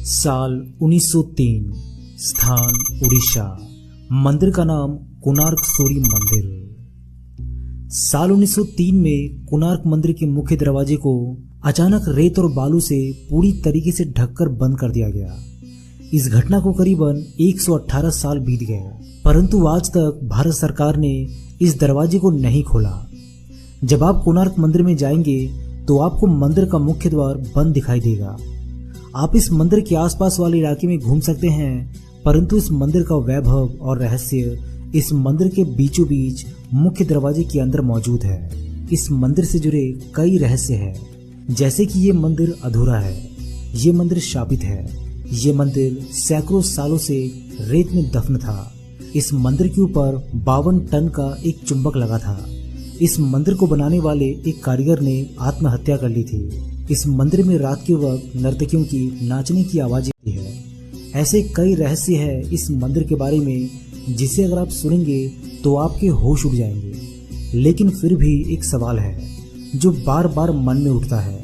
साल 1903, स्थान उड़ीसा। मंदिर का नाम कोणार्क सूर्य मंदिर। साल 1903 में कोणार्क मंदिर के मुख्य दरवाजे को अचानक रेत और बालू से पूरी तरीके से ढककर बंद कर दिया गया। इस घटना को करीबन 118 साल बीत गए, परंतु आज तक भारत सरकार ने इस दरवाजे को नहीं खोला। जब आप कोणार्क मंदिर में जाएंगे तो आपको मंदिर का मुख्य द्वार बंद दिखाई देगा। आप इस मंदिर के आसपास वाले इलाके में घूम सकते हैं, परंतु इस मंदिर का वैभव और रहस्य इस मंदिर के बीचों बीच मुख्य दरवाजे के अंदर मौजूद है। इस मंदिर से जुड़े कई रहस्य हैं, जैसे कि ये मंदिर अधूरा है, ये मंदिर शापित है, ये मंदिर सैकड़ों सालों से रेत में दफन था। इस मंदिर के ऊपर 52 टन का एक चुंबक लगा था। इस मंदिर को बनाने वाले एक कारीगर ने आत्महत्या कर ली थी। इस मंदिर में रात के वक्त नर्तकियों की नाचने की आवाजें आती है। ऐसे कई रहस्य है इस मंदिर के बारे में, जिसे अगर आप सुनेंगे तो आपके होश उड़ जाएंगे। लेकिन फिर भी एक सवाल है जो बार बार मन में उठता है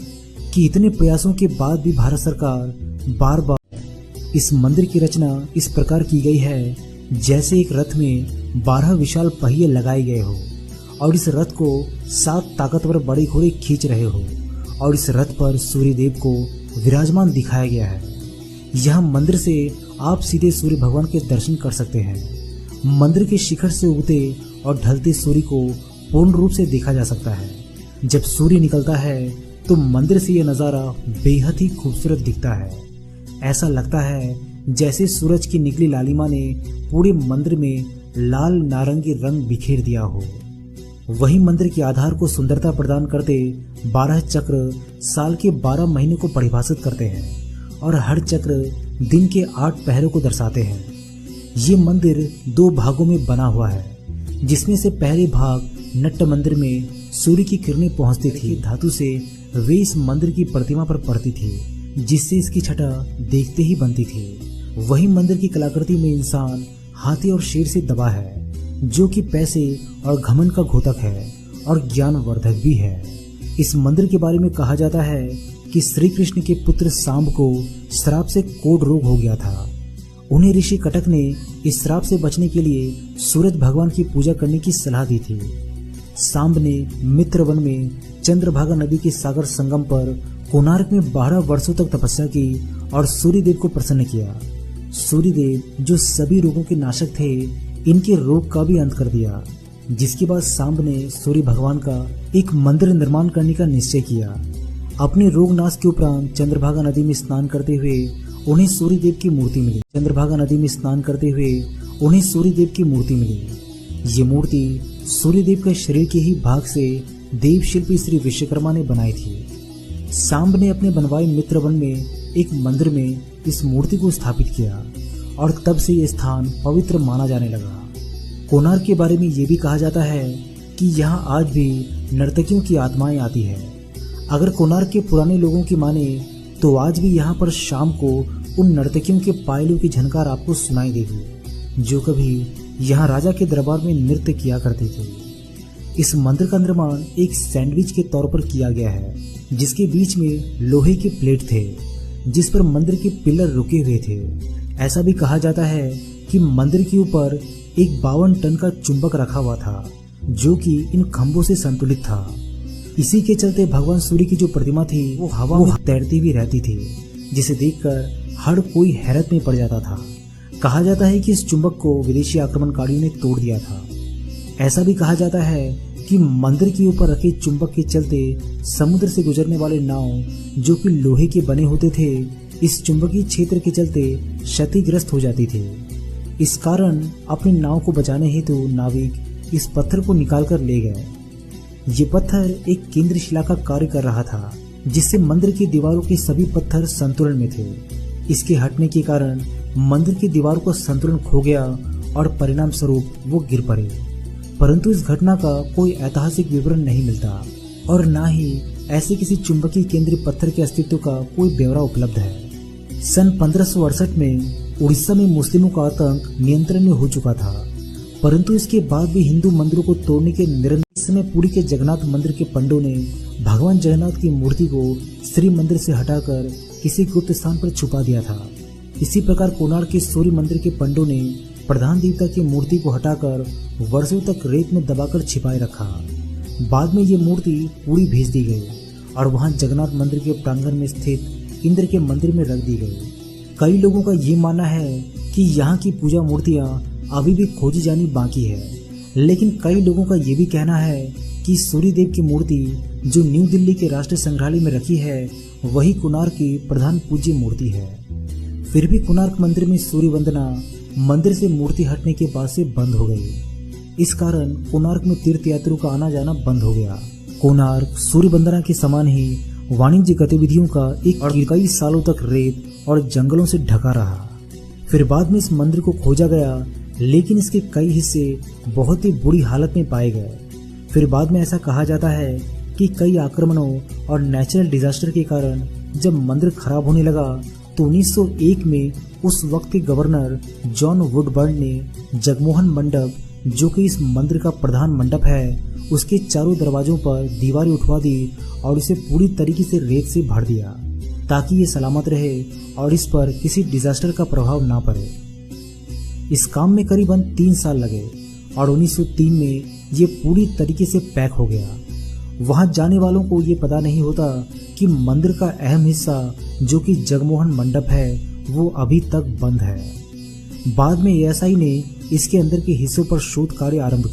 कि इतने प्रयासों के बाद भी भारत सरकार बार बार इस मंदिर की रचना इस प्रकार की गई है जैसे एक रथ में 12 विशाल पहिए लगाए गए हो और इस रथ को 7 ताकतवर बड़े घोड़े खींच रहे हो और इस रथ पर सूर्य देव को विराजमान दिखाया गया है। यह मंदिर से आप सीधे सूर्य भगवान के दर्शन कर सकते हैं। मंदिर के शिखर से उगते और ढलते सूर्य को पूर्ण रूप से देखा जा सकता है। जब सूर्य निकलता है तो मंदिर से यह नज़ारा बेहद ही खूबसूरत दिखता है। ऐसा लगता है जैसे सूरज की निकली लालिमा ने पूरे मंदिर में लाल नारंगी रंग बिखेर दिया हो। वही मंदिर के आधार को सुंदरता प्रदान करते 12 चक्र साल के 12 महीने को परिभाषित करते हैं और हर चक्र दिन के 8 पहरों को दर्शाते हैं। ये मंदिर 2 भागों में बना हुआ है, जिसमें से पहले भाग नट्ट मंदिर में सूर्य की किरणें पहुंचती थी। धातु से वे इस मंदिर की प्रतिमा पर पड़ती थी, जिससे इसकी छटा देखते ही बनती थी। वही मंदिर की कलाकृति में इंसान, हाथी और शेर से दबा है, जो कि पैसे और घमंड का घोतक है और ज्ञानवर्धक भी है। इस मंदिर के बारे में कहा जाता है कि श्री कृष्ण के पुत्र सांब को श्राप से कोढ़ रोग हो गया था। उन्हें ऋषि कटक ने इस श्राप से बचने के लिए सूरज भगवान की पूजा करने की सलाह दी थी। सांब ने मित्रवन में चंद्रभागा नदी के सागर संगम पर कोणार्क में 12 वर्षों तक तपस्या की और सूर्यदेव को प्रसन्न किया। सूर्यदेव जो सभी रोगों के नाशक थे, इनके रोग का भी अंत कर दिया, जिसके बाद सांब ने सूर्य भगवान का एक मंदिर निर्माण करने का निश्चय किया। अपने रोग नाश के उपरांत चंद्रभागा नदी में स्नान करते हुए उन्हें सूर्यदेव की मूर्ति मिली। चंद्रभागा नदी में स्नान करते हुए उन्हें सूर्यदेव की मूर्ति मिली। ये मूर्ति सूर्यदेव के शरीर के ही भाग से देव शिल्पी श्री विश्वकर्मा ने बनाई थी। सांब ने अपने बनवाए मित्रवन में एक मंदिर में इस मूर्ति को स्थापित किया और तब से यह स्थान पवित्र माना जाने लगा। कोणार्क के बारे में यह भी कहा जाता है कि यहाँ आज भी नर्तकियों की आत्माएं आती है। अगर कोणार्क के पुराने लोगों की माने तो आज भी यहाँ पर शाम को उन नर्तकियों के पायलों की झनकार आपको सुनाई देगी, जो कभी यहाँ राजा के दरबार में नृत्य किया करते थे। इस मंदिर का निर्माण एक सैंडविच के तौर पर किया गया है, जिसके बीच में लोहे के प्लेट थे, जिस पर मंदिर के पिलर रुके हुए थे। ऐसा भी कहा जाता है कि मंदिर के ऊपर एक 52 टन का चुंबक रखा हुआ था, जो कि इन खंभों से संतुलित था। इसी के चलते भगवान सूर्य की जो प्रतिमा थी वो हवा में तैरती भी रहती थी, जिसे देखकर हर कोई हैरत में पड़ जाता था। कहा जाता है कि इस चुंबक को विदेशी आक्रमणकारियों ने तोड़ दिया था। ऐसा भी कहा जाता है कि मंदिर के ऊपर रखे चुंबक के चलते समुद्र से गुजरने वाले नाव, जो कि लोहे के बने होते थे, इस चुंबकीय क्षेत्र के चलते क्षतिग्रस्त हो जाती थी। इस कारण अपने नाव को बचाने हेतु नाविक इस पत्थर को निकालकर ले गए। ये पत्थर एक केंद्र शिला का कार्य कर रहा था, जिससे मंदिर की दीवारों के सभी पत्थर संतुलन में थे। इसके हटने के कारण मंदिर की दीवारों का संतुलन खो गया और परिणाम स्वरूप वो गिर पड़े। परंतु इस घटना का कोई ऐतिहासिक विवरण नहीं मिलता और न ही ऐसे किसी चुंबकीय केंद्रीय पत्थर के अस्तित्व का कोई ब्यौरा उपलब्ध है। सन 1568 में उड़ीसा में मुस्लिमों का आतंक नियंत्रण में हो चुका था, परंतु इसके बाद भी हिंदू मंदिरों को तोड़ने के निरंतर समय पुरी के जगन्नाथ मंदिर के पंडों ने भगवान जगन्नाथ की मूर्ति को श्री मंदिर से हटाकर किसी गुप्त स्थान पर छुपा दिया था। इसी प्रकार कोणार्क के सूर्य मंदिर के पंडों ने प्रधान देवता की मूर्ति को हटाकर वर्षों तक रेत में दबाकर छिपाए रखा। बाद में ये मूर्ति पूरी भेज दी गई और वहां जगन्नाथ मंदिर के प्रांगण में स्थित इंद्र के मंदिर में रख दी गई। कई लोगों का ये मानना है कि यहाँ की पूजा मूर्तियाँ अभी भी खोजी जानी बाकी है, लेकिन कई लोगों का ये भी कहना है कि सूर्यदेव की मूर्ति जो न्यू दिल्ली के राष्ट्रीय संग्रहालय में रखी है वही कोणार्क की प्रधान पूज्य मूर्ति है। फिर भी कोणार्क मंदिर में सूर्य वंदना मंदिर से मूर्ति हटने के बाद से बंद हो गई। इस कारण कोणार्क में तीर्थयात्रियों का आना जाना बंद हो गया। कोणार्क सूर्य वंदना के समान ही वाणिज्य गतिविधियों का एक और कई सालों तक रेत और जंगलों से ढका रहा। फिर बाद में इस मंदिर को खोजा गया, लेकिन इसके कई हिस्से बहुत ही बुरी हालत में पाए गए। फिर बाद में ऐसा कहा जाता है कि कई आक्रमणों और नेचुरल डिजास्टर के कारण जब मंदिर खराब होने लगा तो 1901 में उस वक्त के गवर्नर जॉन वुडबर्न ने जगमोहन मंडप, जो कि इस मंदिर का प्रधान मंडप है, उसके चारों दरवाजों पर दीवारें उठवा दी और इसे पूरी तरीके से रेत से भर दिया ताकि ये सलामत रहे और इस पर किसी डिजास्टर का प्रभाव ना पड़े। इस काम में करीबन 3 साल लगे और 1903 में ये पूरी तरीके से पैक हो गया। वहां जाने वालों को ये पता नहीं होता कि मंदिर का अहम हिस्सा जो कि जगमोहन मंडप है वो अभी तक बंद है। बाद में एएसआई ने इसके अंदर के हिस्सों पर शोध कार्य आरंभ किया।